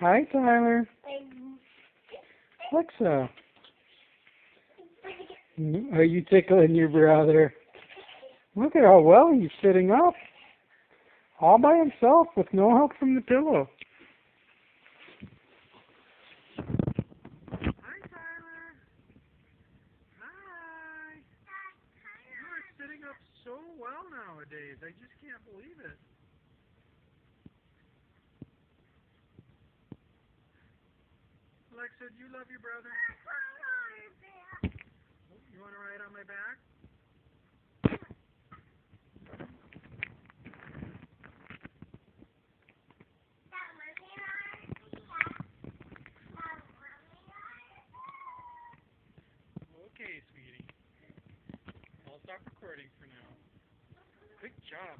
Hi, Tyler. Alexa, are you tickling your brother? Look at how well he's sitting up. All by himself with no help from the pillow. Hi, Tyler. Hi. You are sitting up so well nowadays. I just can't believe it. Alexa, do you love your brother? You want to ride on my back? Okay, sweetie. I'll stop recording for now. Good job.